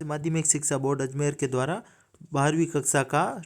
माध्यमिक शिक्षा बोर्ड अजमेर के द्वारा 12वीं कक्षा का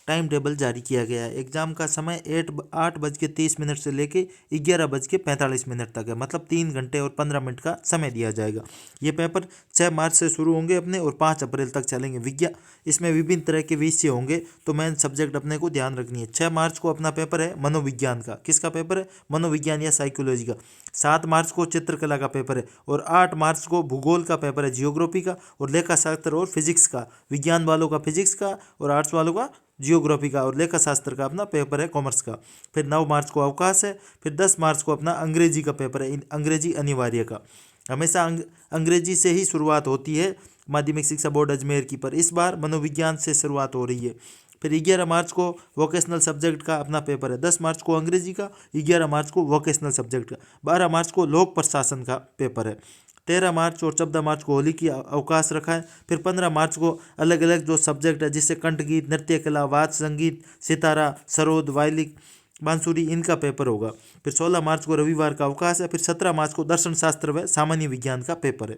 टाइम टेबल जारी किया गया है। एग्जाम का समय 8:30 से लेके 11:45 तक है, मतलब 3 घंटे और 15 मिनट का समय दिया जाएगा। ये पेपर 6 मार्च से शुरू होंगे अपने और 5 अप्रैल तक चलेंगे। इसमें विभिन्न तरह के विषय होंगे, तो मेन सब्जेक्ट अपने को ध्यान रखनी है। 6 मार्च को अपना पेपर है मनोविज्ञान का। किसका पेपर है? मनोविज्ञान या साइकोलॉजी का। 7 मार्च को चित्रकला का पेपर है और 8 मार्च को भूगोल का पेपर है, जियोग्राफी का, और लेखा शास्त्र और फिजिक्स का। विज्ञान वालों का फिजिक्स का और आर्ट्स वालों का जियोग्राफी का, और लेखा शास्त्र का अपना पेपर है कॉमर्स का। फिर 9 मार्च को अवकाश है। फिर 10 मार्च को अपना अंग्रेजी का पेपर है, अंग्रेजी अनिवार्य का। हमेशा अंग्रेजी से ही शुरुआत होती है माध्यमिक शिक्षा बोर्ड अजमेर की, पर इस बार मनोविज्ञान से शुरुआत हो रही है। फिर 11 मार्च को वोकेशनल सब्जेक्ट का अपना पेपर है। 10 मार्च को अंग्रेजी का, 11 मार्च को वोकेशनल सब्जेक्ट का, 12 मार्च को लोक प्रशासन का पेपर है। 13 मार्च और 14 मार्च को होली की अवकाश रखा है। फिर 15 मार्च को अलग अलग जो सब्जेक्ट है, जिससे कंठगीत, नृत्य कला, वाद्य संगीत, सितारा, सरोद, वायलिन, बांसुरी, इनका पेपर होगा। फिर 16 मार्च को रविवार का अवकाश है। फिर 17 मार्च को दर्शन शास्त्र व सामान्य विज्ञान का पेपर है।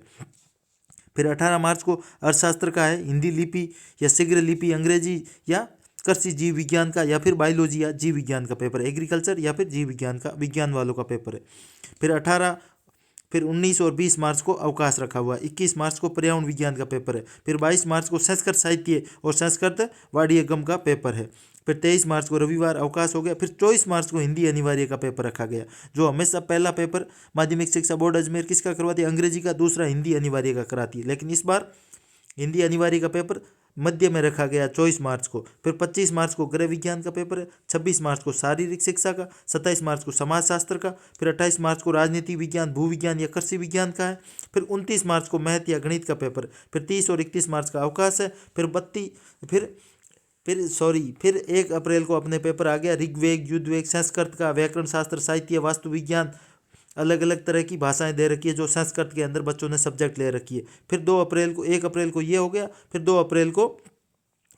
फिर 18 मार्च को अर्थशास्त्र का है, हिंदी लिपि या शीघ्र लिपि, अंग्रेजी या कृषि जीव विज्ञान का, या फिर बायोलॉजी या जीव विज्ञान का पेपर है, एग्रीकल्चर या फिर जीव विज्ञान का, विज्ञान वालों का पेपर है। फिर 19 और 20 मार्च को अवकाश रखा हुआ है। 21 मार्च को पर्यावरण विज्ञान का पेपर है। फिर 22 मार्च को संस्कृत साहित्य और संस्कृत वाणिज्यम का पेपर है। फिर 23 मार्च को रविवार अवकाश हो गया। फिर 24 मार्च को हिंदी अनिवार्य का पेपर रखा गया, जो हमेशा पहला पेपर माध्यमिक शिक्षा बोर्ड अजमेर किसका करवाती है? अंग्रेजी का। दूसरा हिंदी अनिवार्य का कराती है, लेकिन इस बार हिंदी अनिवार्य का पेपर मध्य में रखा गया 24 मार्च को। फिर 25 मार्च को गृह विज्ञान का पेपर है। 26 मार्च को शारीरिक शिक्षा का। 27 मार्च को समाजशास्त्र का। फिर 28 मार्च को राजनीति विज्ञान, भू विज्ञान या कृषि विज्ञान का है। फिर 29 मार्च को मैथ या गणित का पेपर है। फिर 30 और 31 मार्च का अवकाश है। फिर 1 अप्रैल को अपने पेपर आ गया ऋग्वेद, युद्धवेद, संस्कृत का, व्याकरण शास्त्र, साहित्य, वास्तु विज्ञान, अलग अलग तरह की भाषाएं दे रखी है, जो संस्कृत के अंदर बच्चों ने सब्जेक्ट ले रखी है। फिर 1 अप्रैल को ये हो गया। फिर 2 अप्रैल को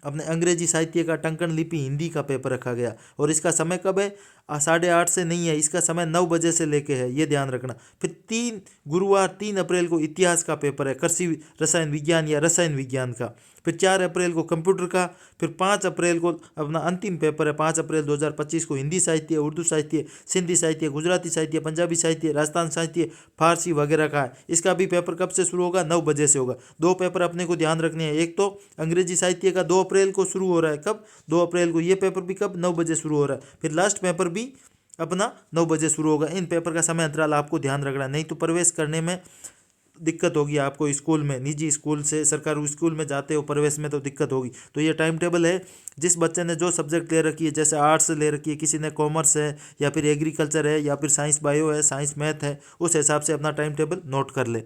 अपने अंग्रेजी साहित्य का, टंकण लिपि, हिंदी का पेपर रखा गया, और इसका समय कब है? 8:30 से नहीं है, इसका समय 9 बजे से लेके है, ये ध्यान रखना। फिर गुरुवार 3 अप्रैल को इतिहास का पेपर है, कृषि रसायन विज्ञान या रसायन विज्ञान का। फिर 4 अप्रैल को कंप्यूटर का। फिर 5 अप्रैल को अपना अंतिम पेपर है, 5 अप्रैल 2025 को हिंदी साहित्य, उर्दू साहित्य, सिंधी साहित्य, गुजराती साहित्य, पंजाबी साहित्य, राजस्थान साहित्य, फारसी वगैरह का है। इसका भी पेपर कब से शुरू होगा? 9 बजे से होगा। 2 पेपर अपने को ध्यान रखने हैं। एक तो अंग्रेजी साहित्य का 2 अप्रैल को शुरू हो रहा है। कब? 2 अप्रैल को। ये पेपर भी कब? 9 बजे शुरू हो रहा है। फिर लास्ट पेपर भी अपना 9 बजे शुरू होगा। इन पेपर का समय अंतराल आपको ध्यान रखना, नहीं तो प्रवेश करने में दिक्कत होगी आपको। स्कूल में, निजी स्कूल से सरकारी स्कूल में जाते हो प्रवेश में, तो दिक्कत होगी। तो ये टाइम टेबल है। जिस बच्चे ने जो सब्जेक्ट ले रखी है, जैसे आर्ट्स ले रखी है, किसी ने कॉमर्स है, या फिर एग्रीकल्चर है, या फिर साइंस बायो है, साइंस मैथ है, उस हिसाब से अपना टाइम टेबल नोट कर ले।